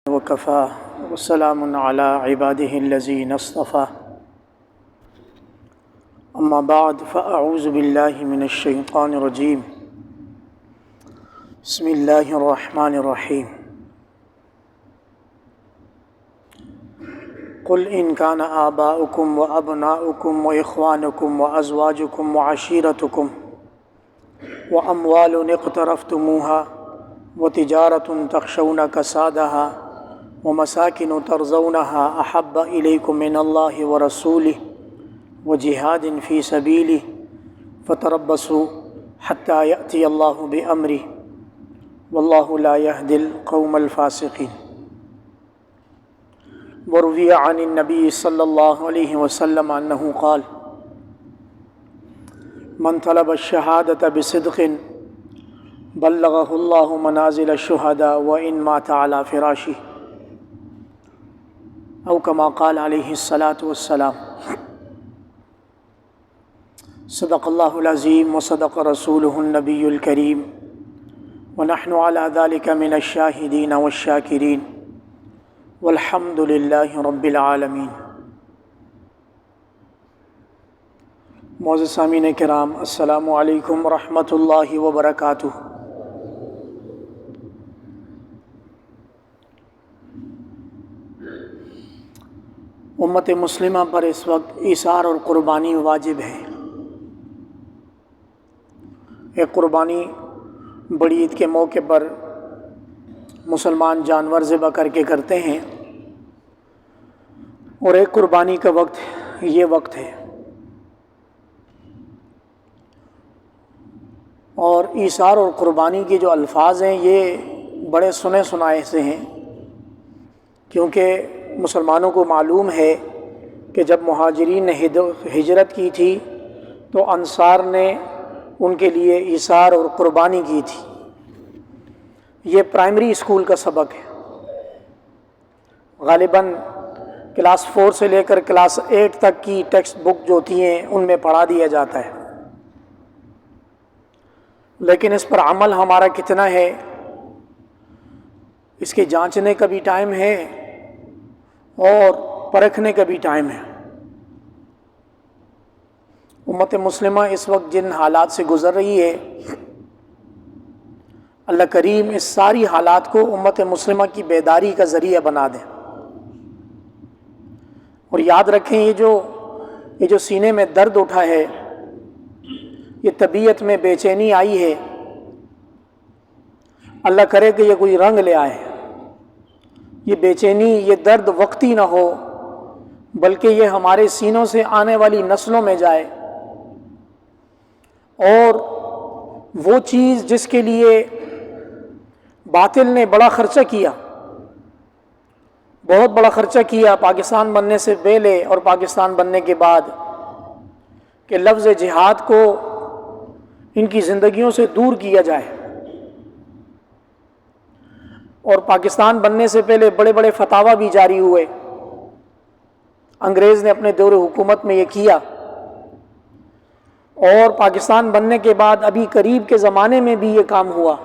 وكفى وسلام على عباده الذين اصطفى أما بعد فأعوذ بالله من الشيطان الرجيم بسم الله الرحمن الرحيم قل إن كان آباؤكم وأبناؤكم وإخوانكم وأزواجكم وعشيرتكم وأموال اقترفتموها وتجارة تخشون كسادها ومساكن ترضونها أحب إليكم من الله ورسوله وجهاد في سبيله فتربصوا حتى يأتي الله بأمره والله لا يهدي القوم الفاسقين. وروي عن النبي صلى الله عليه وسلم أنه قال: من طلب الشهادة بصدق بلغه الله منازل الشهداء وإن مات على فراشه أو كما قال عليه الصلاة والسلام. صدق الله العظيم وصدق رسوله النبي الكريم ونحن على ذلك من الشاهدين والشاكرين والحمد لله رب العالمين. معزز سامعین کرام، السلام علیکم ورحمۃ اللہ وبرکاتہ۔ امت مسلمہ پر اس وقت ایثار اور قربانی واجب ہے۔ ایک قربانی بڑی عید کے موقع پر مسلمان جانور ذبح کر کے کرتے ہیں، اور ایک قربانی کا وقت یہ وقت ہے، اور ایثار اور قربانی کے جو الفاظ ہیں یہ بڑے سنے سنائے سے ہیں، کیونکہ مسلمانوں کو معلوم ہے کہ جب مہاجرین نے ہجرت کی تھی تو انصار نے ان کے لیے ایثار اور قربانی کی تھی۔ یہ پرائمری اسکول کا سبق ہے، غالباً کلاس 4 سے لے کر کلاس 8 تک کی ٹیکسٹ بک جو ہوتی ہیں ان میں پڑھا دیا جاتا ہے، لیکن اس پر عمل ہمارا کتنا ہے، اس کے جانچنے کا بھی ٹائم ہے اور پرکھنے کا بھی ٹائم ہے۔ امت مسلمہ اس وقت جن حالات سے گزر رہی ہے، اللہ کریم اس ساری حالات کو امت مسلمہ کی بیداری کا ذریعہ بنا دے۔ اور یاد رکھیں، یہ جو سینے میں درد اٹھا ہے، یہ طبیعت میں بے چینی آئی ہے، اللہ کرے کہ یہ کوئی رنگ لے آئے، یہ بے چینی، یہ درد وقتی نہ ہو، بلکہ یہ ہمارے سینوں سے آنے والی نسلوں میں جائے، اور وہ چیز جس کے لیے باطل نے بڑا خرچہ کیا، بہت بڑا خرچہ کیا پاکستان بننے سے پہلے اور پاکستان بننے کے بعد، کہ لفظ جہاد کو ان کی زندگیوں سے دور کیا جائے، اور پاکستان بننے سے پہلے بڑے بڑے فتاوی بھی جاری ہوئے، انگریز نے اپنے دور حکومت میں یہ کیا، اور پاکستان بننے کے بعد ابھی قریب کے زمانے میں بھی یہ کام ہوا،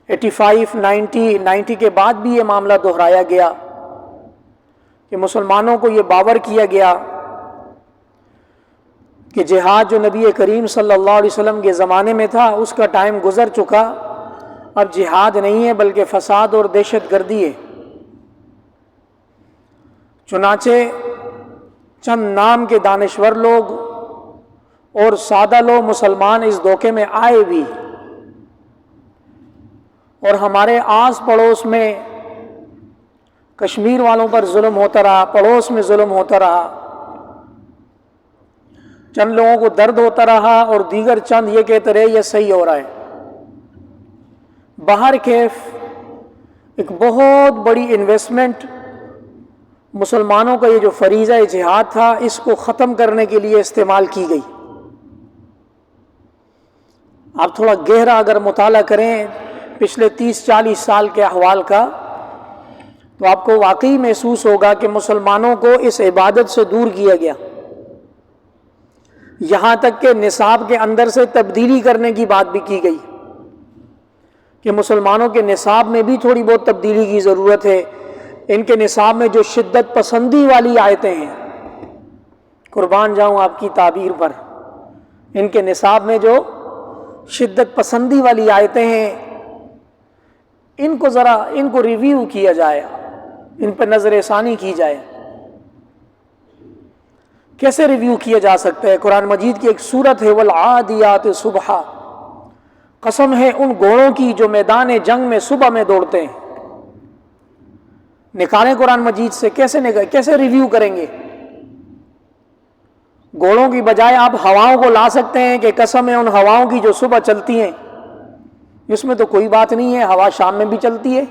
85 90 کے بعد بھی یہ معاملہ دہرایا گیا کہ مسلمانوں کو یہ باور کیا گیا کہ جہاد جو نبی کریم صلی اللہ علیہ وسلم کے زمانے میں تھا اس کا ٹائم گزر چکا، اب جہاد نہیں ہے بلکہ فساد اور دہشت گردی ہے۔ چنانچہ چند نام کے دانشور لوگ اور سادہ لوگ مسلمان اس دھوکے میں آئے بھی، اور ہمارے آس پڑوس میں کشمیر والوں پر ظلم ہوتا رہا، پڑوس میں ظلم ہوتا رہا، چند لوگوں کو درد ہوتا رہا اور دیگر چند یہ کہتے رہے یہ صحیح ہو رہا ہے۔ باہر کیف ایک بہت بڑی انویسٹمنٹ مسلمانوں کا یہ جو فریضہ جہاد تھا اس کو ختم کرنے کے لیے استعمال کی گئی۔ آپ تھوڑا گہرا اگر مطالعہ کریں پچھلے 30-40 سال کے احوال کا، تو آپ کو واقعی محسوس ہوگا کہ مسلمانوں کو اس عبادت سے دور کیا گیا، یہاں تک کہ نصاب کے اندر سے تبدیلی کرنے کی بات بھی کی گئی کہ مسلمانوں کے نصاب میں بھی تھوڑی بہت تبدیلی کی ضرورت ہے۔ ان کے نصاب میں جو شدت پسندی والی آیتیں ہیں، قربان جاؤں آپ کی تعبیر پر، ان کے نصاب میں جو شدت پسندی والی آیتیں ہیں، ان کو ریویو کیا جائے، ان پر نظر ثانی کی جائے۔ کیسے ریویو کیا جا سکتا ہے؟ قرآن مجید کی ایک سورت ہے والعادیات صبحا، قسم ہے ان گھوڑوں کی جو میدان جنگ میں صبح میں دوڑتے ہیں۔ نکالیں قرآن مجید سے، کیسے ریویو کریں گے؟ گھوڑوں کی بجائے آپ ہواؤں کو لا سکتے ہیں کہ قسم ہے ان ہواؤں کی جو صبح چلتی ہیں۔ اس میں تو کوئی بات نہیں ہے، ہوا شام میں بھی چلتی ہے،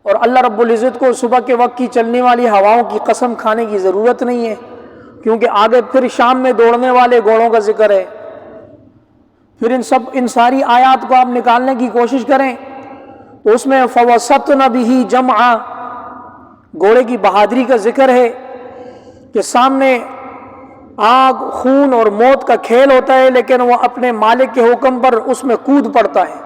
اور اللہ رب العزت کو صبح کے وقت کی چلنے والی ہواؤں کی قسم کھانے کی ضرورت نہیں ہے، کیونکہ آگے پھر شام میں دوڑنے والے گھوڑوں کا ذکر ہے۔ پھر ان ساری آیات کو آپ نکالنے کی کوشش کریں تو اس میں فوسطن بہ جمعا، گھوڑے کی بہادری کا ذکر ہے کہ سامنے آگ، خون اور موت کا کھیل ہوتا ہے، لیکن وہ اپنے مالک کے حکم پر اس میں کود پڑتا ہے۔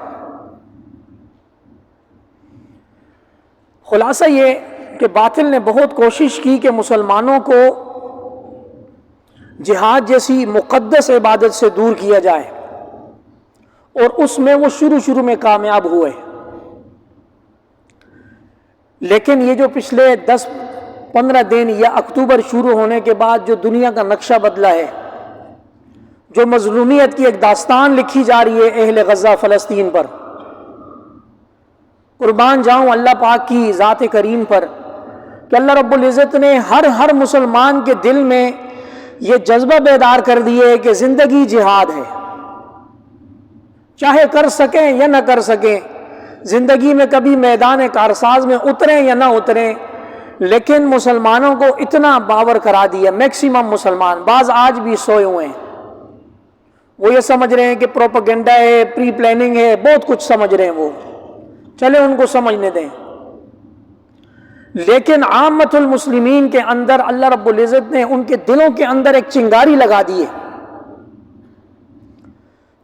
خلاصہ یہ کہ باطل نے بہت کوشش کی کہ مسلمانوں کو جہاد جیسی مقدس عبادت سے دور کیا جائے، اور اس میں وہ شروع میں کامیاب ہوئے۔ لیکن یہ جو پچھلے 10-15 دن یا اکتوبر شروع ہونے کے بعد جو دنیا کا نقشہ بدلا ہے، جو مظلومیت کی ایک داستان لکھی جا رہی ہے اہل غزہ فلسطین پر، قربان جاؤں اللہ پاک کی ذات کریم پر کہ اللہ رب العزت نے ہر مسلمان کے دل میں یہ جذبہ بیدار کر دیے کہ زندگی جہاد ہے، چاہے کر سکیں یا نہ کر سکیں، زندگی میں کبھی میدان کارساز میں اتریں یا نہ اتریں، لیکن مسلمانوں کو اتنا باور کرا دیا، میکسیمم مسلمان، بعض آج بھی سوئے ہوئے ہیں، وہ یہ سمجھ رہے ہیں کہ پروپیگنڈا ہے، پری پلاننگ ہے، بہت کچھ سمجھ رہے ہیں، وہ چلے ان کو سمجھنے دیں۔ لیکن عامت المسلمین کے اندر اللہ رب العزت نے ان کے دلوں کے اندر ایک چنگاری لگا دی ہے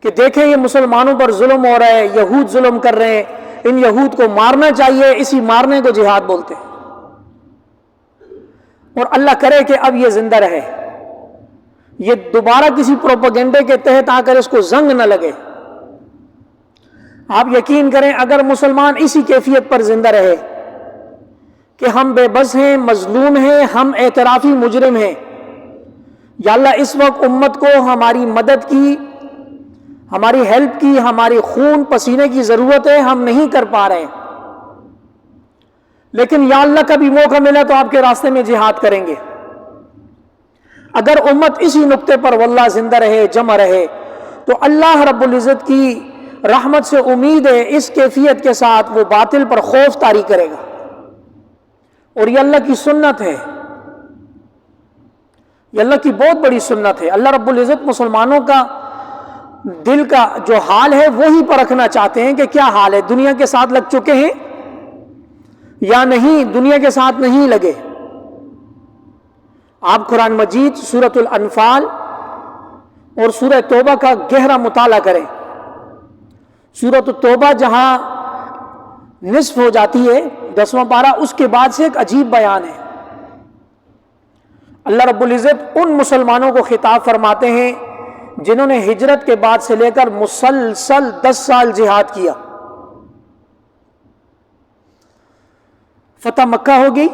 کہ دیکھیں یہ مسلمانوں پر ظلم ہو رہا ہے، یہود ظلم کر رہے ہیں، ان یہود کو مارنا چاہیے، اسی مارنے کو جہاد بولتے ہیں، اور اللہ کرے کہ اب یہ زندہ رہے، یہ دوبارہ کسی پروپیگنڈے کے تحت آ کر اس کو زنگ نہ لگے۔ آپ یقین کریں اگر مسلمان اسی کیفیت پر زندہ رہے کہ ہم بے بس ہیں، مظلوم ہیں، ہم اعترافی مجرم ہیں، یا اللہ اس وقت امت کو ہماری مدد کی، ہماری ہیلپ کی، ہماری خون پسینے کی ضرورت ہے، ہم نہیں کر پا رہے، لیکن یا اللہ کبھی موقع ملا تو آپ کے راستے میں جہاد کریں گے۔ اگر امت اسی نقطے پر واللہ زندہ رہے، جمع رہے، تو اللہ رب العزت کی رحمت سے امید ہے اس کیفیت کے ساتھ وہ باطل پر خوف طاری کرے گا، اور یہ اللہ کی سنت ہے، یہ اللہ کی بہت بڑی سنت ہے۔ اللہ رب العزت مسلمانوں کا دل کا جو حال ہے وہی پرکھنا چاہتے ہیں کہ کیا حال ہے، دنیا کے ساتھ لگ چکے ہیں یا نہیں، دنیا کے ساتھ نہیں لگے۔ آپ قرآن مجید سورۃ الانفال اور سورہ توبہ کا گہرا مطالعہ کریں۔ سورۃ التوبہ جہاں نصف ہو جاتی ہے 10واں پارہ، اس کے بعد سے ایک عجیب بیان ہے۔ اللہ رب العزت ان مسلمانوں کو خطاب فرماتے ہیں جنہوں نے ہجرت کے بعد سے لے کر مسلسل 10 سال جہاد کیا۔ فتح مکہ ہو گئی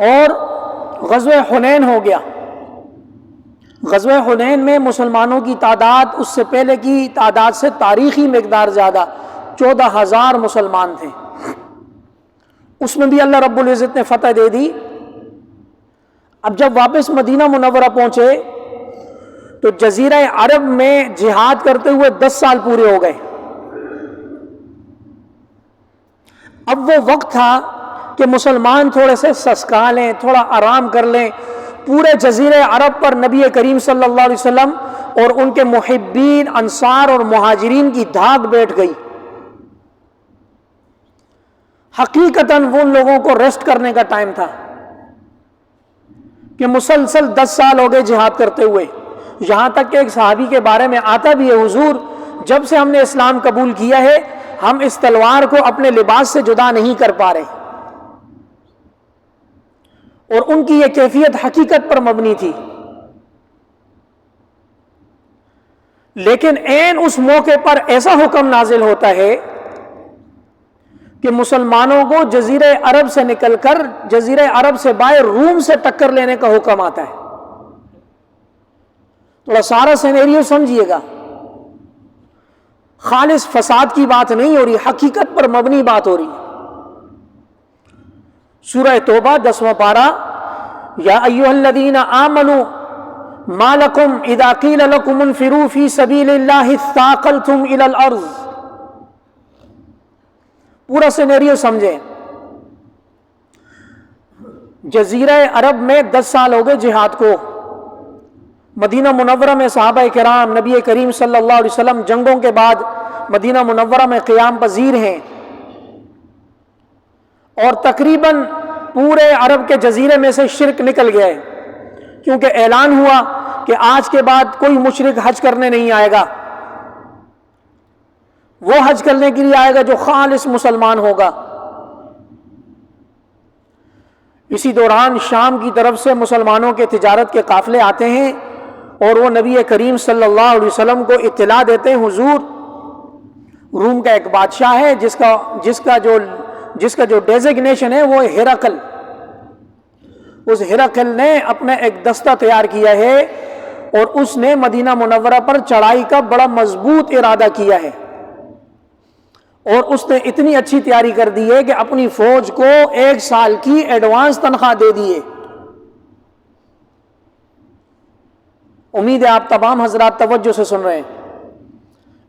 اور غزوہ حنین ہو گیا۔ غزوہ حنین میں مسلمانوں کی تعداد اس سے پہلے کی تعداد سے تاریخی مقدار زیادہ، 14,000 مسلمان تھے، اس میں بھی اللہ رب العزت نے فتح دے دی۔ اب جب واپس مدینہ منورہ پہنچے تو جزیرہ عرب میں جہاد کرتے ہوئے 10 سال پورے ہو گئے۔ اب وہ وقت تھا کہ مسلمان تھوڑے سے سسکا لیں، تھوڑا آرام کر لیں۔ پورے جزیرہ عرب پر نبی کریم صلی اللہ علیہ وسلم اور ان کے محبین انصار اور مہاجرین کی دھاک بیٹھ گئی۔ حقیقتاً وہ لوگوں کو ریسٹ کرنے کا ٹائم تھا کہ مسلسل 10 سال ہو گئے جہاد کرتے ہوئے، یہاں تک کہ ایک صحابی کے بارے میں آتا بھی ہے، حضور جب سے ہم نے اسلام قبول کیا ہے ہم اس تلوار کو اپنے لباس سے جدا نہیں کر پا رہے. اور ان کی یہ کیفیت حقیقت پر مبنی تھی. لیکن عین اس موقع پر ایسا حکم نازل ہوتا ہے کہ مسلمانوں کو جزیرہ عرب سے نکل کر جزیرہ عرب سے باہر روم سے ٹکر لینے کا حکم آتا ہے. تھوڑا سارا سینیریو سمجھیے گا. خالص فساد کی بات نہیں ہو رہی، حقیقت پر مبنی بات ہو رہی. سورہ توبہ 10واں پارہ، یا ایھا الذین آمنوا ما لکم اذا قیل لکم انفروا فی سبیل اللہ اثاقلتم الی الارض. پورا سینیریو سمجھیں. جزیرہ عرب میں 10 سال ہو گئے جہاد کو. مدینہ منورہ میں صحابہ کرام نبی کریم صلی اللہ علیہ وسلم جنگوں کے بعد مدینہ منورہ میں قیام پذیر ہیں، اور تقریباً پورے عرب کے جزیرے میں سے شرک نکل گیا ہے، کیونکہ اعلان ہوا کہ آج کے بعد کوئی مشرک حج کرنے نہیں آئے گا. وہ حج کرنے کے لیے آئے گا جو خالص مسلمان ہوگا. اسی دوران شام کی طرف سے مسلمانوں کے تجارت کے قافلے آتے ہیں اور وہ نبی کریم صلی اللہ علیہ وسلم کو اطلاع دیتے ہیں، حضور روم کا ایک بادشاہ ہے جس کا جو ڈیزگنیشن ہے وہ ہرقل. اس ہرقل نے اپنا ایک دستہ تیار کیا ہے اور اس نے مدینہ منورہ پر چڑھائی کا بڑا مضبوط ارادہ کیا ہے، اور اس نے اتنی اچھی تیاری کر دی ہے کہ اپنی فوج کو 1 سال کی ایڈوانس تنخواہ دے دی ہے. امید ہے آپ تمام حضرات توجہ سے سن رہے ہیں.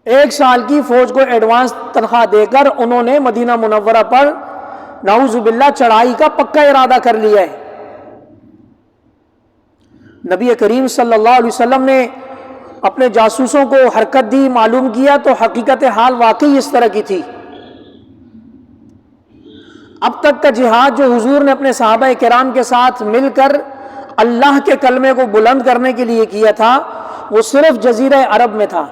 1 سال کی فوج کو ایڈوانس تنخواہ دے کر انہوں نے مدینہ منورہ پر نعوذ باللہ چڑھائی کا پکا ارادہ کر لیا ہے. نبی کریم صلی اللہ علیہ وسلم نے اپنے جاسوسوں کو حرکت دی، معلوم کیا تو حقیقت حال واقعی اس طرح کی تھی. اب تک کا جہاد جو حضور نے اپنے صحابہ کرام کے ساتھ مل کر اللہ کے کلمے کو بلند کرنے کے لیے کیا تھا، وہ صرف جزیرہ عرب میں تھا.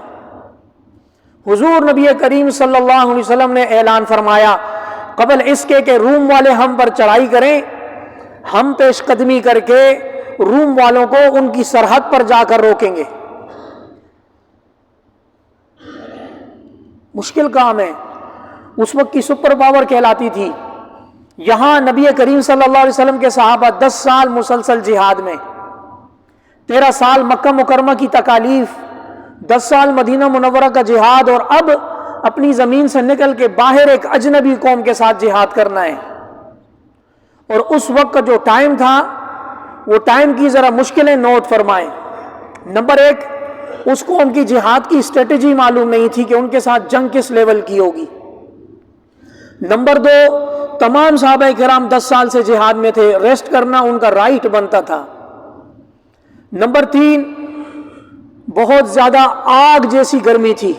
حضور نبی کریم صلی اللہ علیہ وسلم نے اعلان فرمایا قبل اس کے کہ روم والے ہم پر چڑھائی کریں، ہم پیش قدمی کر کے روم والوں کو ان کی سرحد پر جا کر روکیں گے. مشکل کام ہے، اس وقت کی سپر پاور کہلاتی تھی. یہاں نبی کریم صلی اللہ علیہ وسلم کے صحابہ 10 سال مسلسل جہاد میں، 13 سال مکہ مکرمہ کی تکالیف، 10 سال مدینہ منورہ کا جہاد، اور اب اپنی زمین سے نکل کے باہر ایک اجنبی قوم کے ساتھ جہاد کرنا ہے. اور اس وقت کا جو ٹائم تھا وہ ٹائم کی ذرا مشکلیں نوٹ فرمائیں. نمبر 1، اس کو ان کی جہاد کی اسٹریٹجی معلوم نہیں تھی کہ ان کے ساتھ جنگ کس لیول کی ہوگی. نمبر 2، تمام صحابہ کرام 10 سال سے جہاد میں تھے، ریسٹ کرنا ان کا رائٹ بنتا تھا. نمبر 3، بہت زیادہ آگ جیسی گرمی تھی.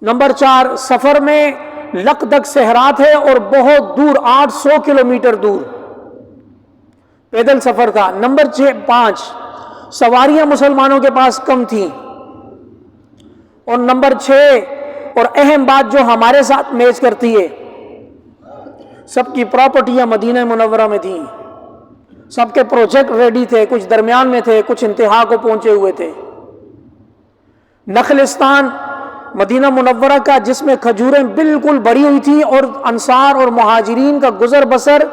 نمبر 4، سفر میں لقدق صحرات ہے اور بہت دور 800 کلومیٹر دور پیدل سفر تھا. نمبر 5، سواریاں مسلمانوں کے پاس کم تھیں. اور نمبر 6، اور اہم بات جو ہمارے ساتھ میچ کرتی ہے، سب کی پراپرٹیاں مدینہ منورہ میں تھیں، سب کے پروجیکٹ ریڈی تھے، کچھ درمیان میں تھے، کچھ انتہا کو پہنچے ہوئے تھے. نخلستان مدینہ منورہ کا جس میں کھجوریں بالکل بڑی ہوئی تھی، اور انصار اور مہاجرین کا گزر بسر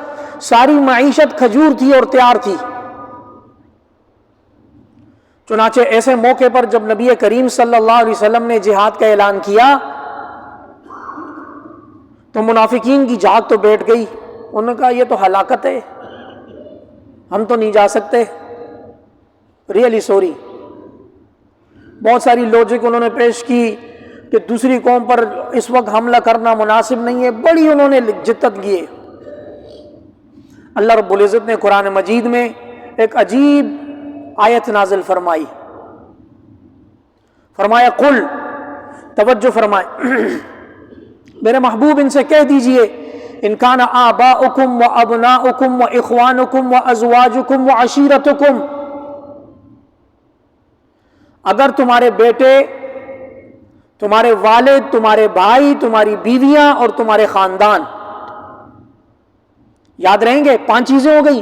ساری معیشت کھجور تھی اور تیار تھی. چنانچہ ایسے موقع پر جب نبی کریم صلی اللہ علیہ وسلم نے جہاد کا اعلان کیا تو منافقین کی جھاگ تو بیٹھ گئی. انہوں نے کہا یہ تو ہلاکت ہے، ہم تو نہیں جا سکتے. Really sorry. بہت ساری لوجک انہوں نے پیش کی کہ دوسری قوم پر اس وقت حملہ کرنا مناسب نہیں ہے، بڑی انہوں نے جدت کی. اللہ رب العزت نے قرآن مجید میں ایک عجیب آیت نازل فرمائی. فرمایا قل، توجہ فرمائے میرے محبوب ان سے کہہ دیجئے، ان کان آباؤکم و ابناؤکم و اخوانکم و ازواجکم و، اگر تمہارے بیٹے، تمہارے والد، تمہارے بھائی، تمہاری بیویاں اور تمہارے خاندان. یاد رہیں گے 5 چیزیں ہو گئی.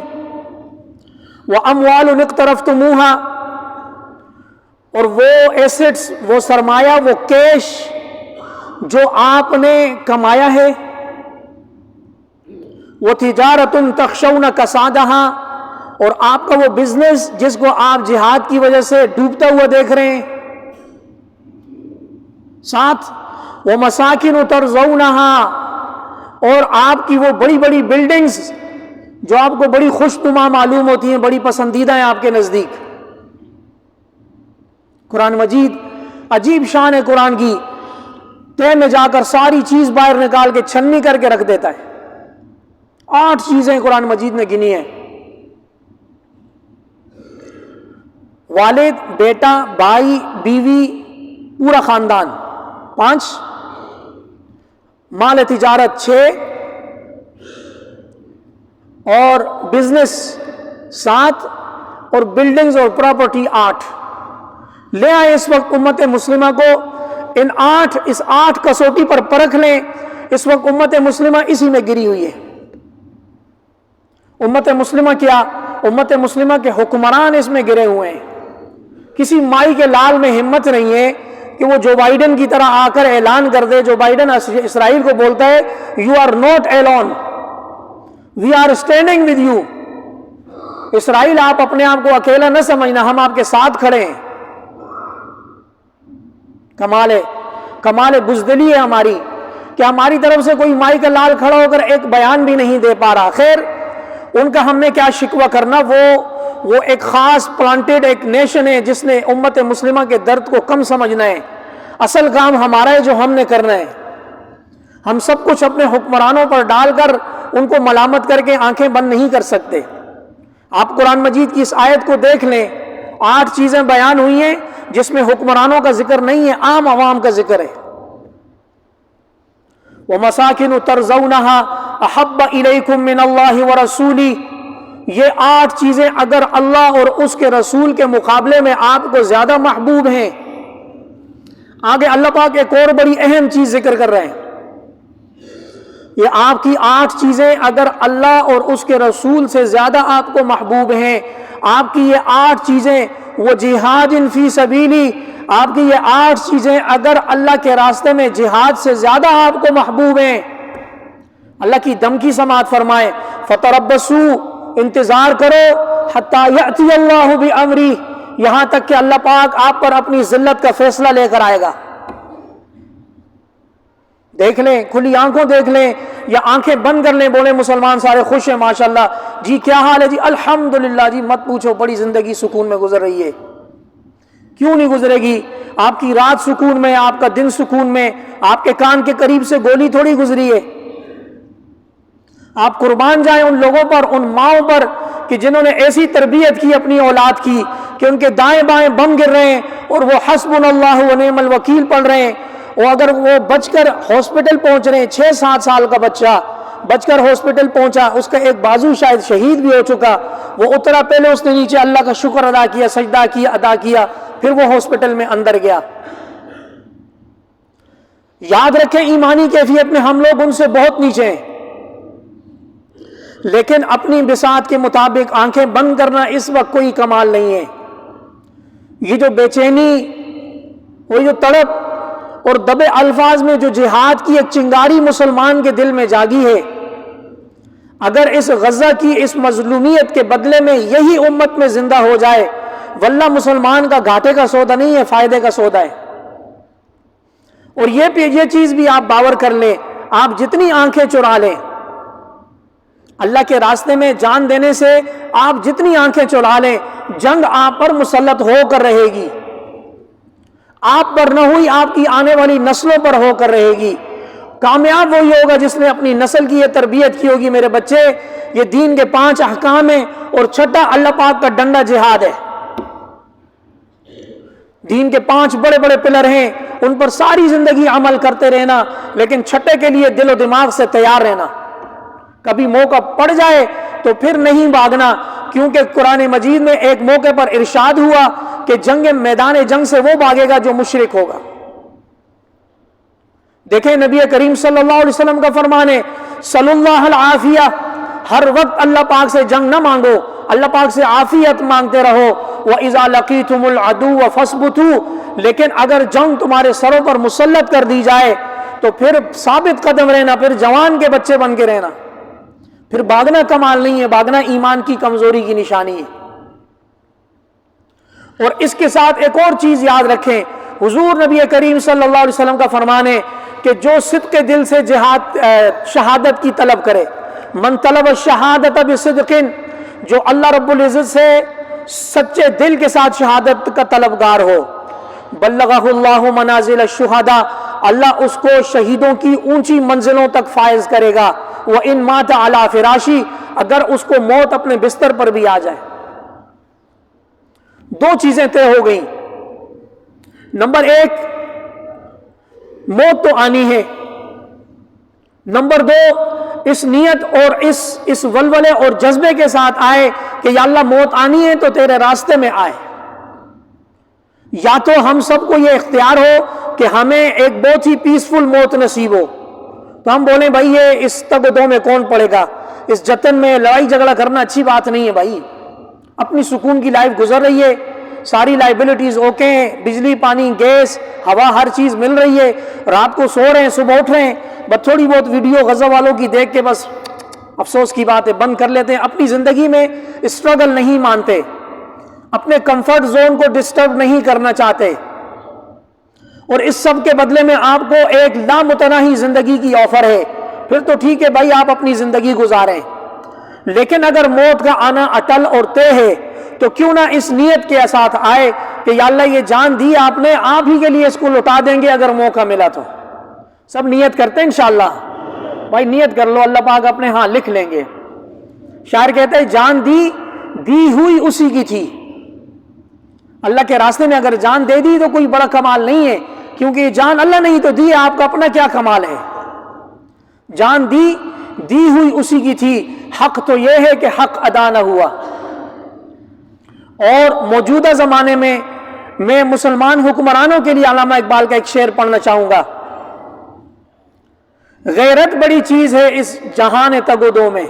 وَأَمْوَالٌ اقْتَرَفْتُمُوهَا، اور وہ ایسٹس، وہ سرمایہ، وہ کیش جو آپ نے کمایا ہے. وَتِجَارَةٌ تَخْشَوْنَ كَسَادَهَا، اور آپ کا وہ بزنس جس کو آپ جہاد کی وجہ سے ڈوبتا ہوا دیکھ رہے ہیں. 7 وَمَسَاكِنُ تَرْضَوْنَهَا، اور آپ کی وہ بڑی بڑی بلڈنگز جو آپ کو بڑی خوش نما معلوم ہوتی ہیں، بڑی پسندیدہ ہیں آپ کے نزدیک. قرآن مجید عجیب شان ہے قرآن کی، تہ میں جا کر ساری چیز باہر نکال کے چھنی کر کے رکھ دیتا ہے. 8 چیزیں قرآن مجید نے گنی ہیں. والد، بیٹا، بھائی، بیوی، پورا خاندان 5، مال تجارت 6، اور بزنس 7، اور بلڈنگز اور پراپرٹی 8. لے آئے اس وقت امت مسلمہ کو اس 8 کسوٹی پر پرکھ لیں. اس وقت امت مسلمہ اسی میں گری ہوئی ہے. امت مسلمہ کیا؟ امت مسلمہ کے حکمران اس میں گرے ہوئے ہیں. کسی مائی کے لال میں ہمت نہیں ہے کہ وہ جو بائیڈن کی طرح آ کر اعلان کر دے. جو بائیڈن اسرائیل کو بولتا ہے you are not alone, we are standing with you. اسرائیل آپ اپنے آپ کو اکیلا نہ سمجھنا، ہم آپ کے ساتھ کھڑے ہیں. کمال بزدلی ہے ہماری کہ ہماری طرف سے کوئی مائی کا لال کھڑا ہو کر ایک بیان بھی نہیں دے پا رہا. خیر، ان کا ہم نے کیا شکوہ کرنا، وہ ایک خاص پلانٹڈ ایک نیشن ہے جس نے امت مسلمہ کے درد کو کم سمجھنا ہے. اصل کام ہمارا ہے جو ہم نے کرنا ہے. ہم سب کچھ اپنے حکمرانوں پر ڈال کر ان کو ملامت کر کے آنکھیں بند نہیں کر سکتے. آپ قرآن مجید کی اس آیت کو دیکھ لیں، 8 چیزیں بیان ہوئی ہیں جس میں حکمرانوں کا ذکر نہیں ہے، عام عوام کا ذکر ہے. وَمَسَاكِنُ تَرْضَوْنَهَا أَحَبَّ إِلَيْكُم مِّنَ اللَّهِ وَرَسُولِهِ، یہ 8 چیزیں اگر اللہ اور اس کے رسول کے مقابلے میں آپ کو زیادہ محبوب ہیں. آگے اللہ پاک ایک اور بڑی اہم چیز ذکر کر رہے ہیں. یہ آپ کی 8 چیزیں اگر اللہ اور اس کے رسول سے زیادہ آپ کو محبوب ہیں، آپ کی یہ 8 چیزیں وہ جہاد فی سبیلی، آپ کی یہ 8 چیزیں اگر اللہ کے راستے میں جہاد سے زیادہ آپ کو محبوب ہیں. اللہ کی دمکی سماعت فرمائے فتربصوا، انتظار کرو، حتی یأتی اللہ بامرہ، یہاں تک کہ اللہ پاک آپ پر اپنی ذلت کا فیصلہ لے کر آئے گا. دیکھ لیں، کھلی آنکھوں دیکھ لیں یا آنکھیں بند کر لیں، بولیں مسلمان سارے خوش ہیں ماشاءاللہ جی، کیا حال ہے جی، الحمدللہ جی. مت پوچھو، بڑی زندگی سکون میں گزر رہی ہے. کیوں نہیں گزرے گی؟ آپ کی رات سکون میں، آپ کا دن سکون میں. آپ کے کان کے قریب سے گولی تھوڑی گزری ہے. آپ قربان جائیں ان لوگوں پر، ان ماؤں پر کہ جنہوں نے ایسی تربیت کی اپنی اولاد کی کہ ان کے دائیں بائیں بم گر رہے ہیں اور وہ حسبنا اللہ و نعم الوکیل پڑھ رہے ہیں. اور اگر وہ بچ کر ہاسپٹل پہنچ رہے ہیں، 6-7 سال کا بچہ بچ کر ہاسپٹل پہنچا، اس کا ایک بازو شاید شہید بھی ہو چکا، وہ اترا، پہلے اس نے نیچے اللہ کا شکر ادا کیا، سجدہ کیا، ادا کیا، پھر وہ ہاسپٹل میں اندر گیا. یاد رکھیں ایمانی کیفیت میں ہم لوگ ان سے بہت نیچے ہیں، لیکن اپنی بساط کے مطابق آنکھیں بند کرنا اس وقت کوئی کمال نہیں ہے. یہ جو بے چینی، وہ جو تڑپ اور دبے الفاظ میں جو جہاد کی ایک چنگاری مسلمان کے دل میں جاگی ہے، اگر اس غزہ کی اس مظلومیت کے بدلے میں یہی امت میں زندہ ہو جائے، واللہ مسلمان کا گھاٹے کا سودا نہیں ہے، فائدے کا سودا ہے. اور یہ چیز بھی آپ باور کر لیں، آپ جتنی آنکھیں چرا لیں اللہ کے راستے میں جان دینے سے، آپ جتنی آنکھیں چرا لیں، جنگ آپ پر مسلط ہو کر رہے گی. آپ پر نہ ہوئی، آپ کی آنے والی نسلوں پر ہو کر رہے گی. کامیاب وہی ہوگا جس نے اپنی نسل کی یہ تربیت کی ہوگی، میرے بچے یہ دین کے 5 احکام ہیں اور 6 اللہ پاک کا ڈنڈا جہاد ہے. دین کے 5 بڑے بڑے پلر ہیں، ان پر ساری زندگی عمل کرتے رہنا، لیکن 6 کے لیے دل و دماغ سے تیار رہنا. کبھی موقع پڑ جائے تو پھر نہیں بھاگنا، کیونکہ قرآن مجید میں ایک موقع پر ارشاد ہوا کہ میدان جنگ سے وہ بھاگے گا جو مشرک ہوگا. دیکھیں نبی کریم صلی اللہ علیہ وسلم کا فرمان ہے صلی اللہ العافیہ، ہر وقت اللہ پاک سے جنگ نہ مانگو، اللہ پاک سے عافیت مانگتے رہو۔ وَإِذَا لَقِيتُمُ الْعَدُوَّ فَاثْبُتُوا، لیکن اگر جنگ تمہارے سروں پر مسلط کر دی جائے تو پھر ثابت قدم رہنا، پھر جوان کے بچے بن کے رہنا، پھر بھاگنا کمال نہیں ہے، بھاگنا ایمان کی کمزوری کی نشانی ہے۔ اور اس کے ساتھ ایک اور چیز یاد رکھیں، حضور نبی کریم صلی اللہ علیہ وسلم کا فرمان ہے کہ جو صدق دل سے شہادت کی طلب کرے، من طلب الشہادت بصدق، جو اللہ رب العزت سے سچے دل کے ساتھ شہادت کا طلبگار ہو، بلغہ اللہ منازل الشہداء، اللہ اس کو شہیدوں کی اونچی منزلوں تک فائز کرے گا۔ وَإِن مَاتَ عَلَى فِرَاشِهِ، اگر اس کو موت اپنے بستر پر بھی آ جائے۔ دو چیزیں طے ہو گئیں، نمبر ایک موت تو آنی ہے، نمبر دو اس نیت اور اس ولولے اور جذبے کے ساتھ آئے کہ یا اللہ موت آنی ہے تو تیرے راستے میں آئے۔ یا تو ہم سب کو یہ اختیار ہو کہ ہمیں ایک بہت ہی پیسفل موت نصیب ہو، تو ہم بولیں بھائی یہ اس تگ و دو میں کون پڑے گا، اس جتن میں لڑائی جھگڑا کرنا اچھی بات نہیں ہے بھائی، اپنی سکون کی لائف گزر رہی ہے، ساری لائبلٹیز اوکے ہیں، بجلی پانی گیس ہوا ہر چیز مل رہی ہے، رات کو سو رہے ہیں صبح اٹھ رہے ہیں، بس تھوڑی بہت ویڈیو غزہ والوں کی دیکھ کے بس افسوس کی بات ہے بند کر لیتے ہیں، اپنی زندگی میں اسٹرگل نہیں مانتے، اپنے کمفرٹ زون کو ڈسٹرب نہیں کرنا چاہتے، اور اس سب کے بدلے میں آپ کو ایک لامتناہی زندگی کی آفر ہے، پھر تو ٹھیک ہے بھائی آپ اپنی زندگی گزاریں، لیکن اگر موت کا آنا اٹل اور طے ہے تو کیوں نہ اس نیت کے ساتھ آئے کہ یا اللہ یہ جان دی آپ نے، آپ ہی کے لیے اس کو لوٹا دیں گے اگر موقع ملا تو۔ سب نیت کرتے ہیں انشاءاللہ، بھائی نیت کر لو، اللہ پاک اپنے ہاں لکھ لیں گے۔ شاعر کہتے ہیں جان دی ہوئی اسی کی تھی، اللہ کے راستے میں اگر جان دے دی تو کوئی بڑا کمال نہیں ہے، کیونکہ یہ جان اللہ نہیں تو دی، آپ کا اپنا کیا کمال ہے۔ جان دی ہوئی اسی کی تھی، حق تو یہ ہے کہ حق ادا نہ ہوا۔ اور موجودہ زمانے میں میں مسلمان حکمرانوں کے لیے علامہ اقبال کا ایک شعر پڑھنا چاہوں گا، غیرت بڑی چیز ہے اس جہان تگ و دو میں،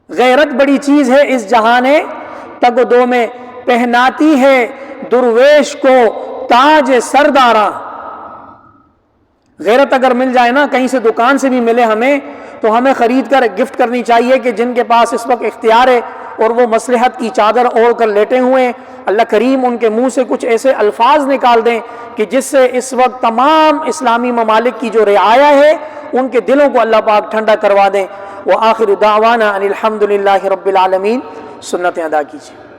غیرت بڑی چیز ہے اس جہان تگ و دو میں، پہناتی ہے درویش کو تاج سرداراں۔ غیرت اگر مل جائے نا، کہیں سے دکان سے بھی ملے ہمیں، تو ہمیں خرید کر گفٹ کرنی چاہیے کہ جن کے پاس اس وقت اختیار ہے اور وہ مصلحت کی چادر اوڑھ کر لیٹے ہوئے ہیں، اللہ کریم ان کے منہ سے کچھ ایسے الفاظ نکال دیں کہ جس سے اس وقت تمام اسلامی ممالک کی جو رعایا ہے ان کے دلوں کو اللہ پاک ٹھنڈا کروا دیں۔ وآخر دعوانا ان الحمد للہ رب العالمین، سنتیں ادا کیجیے۔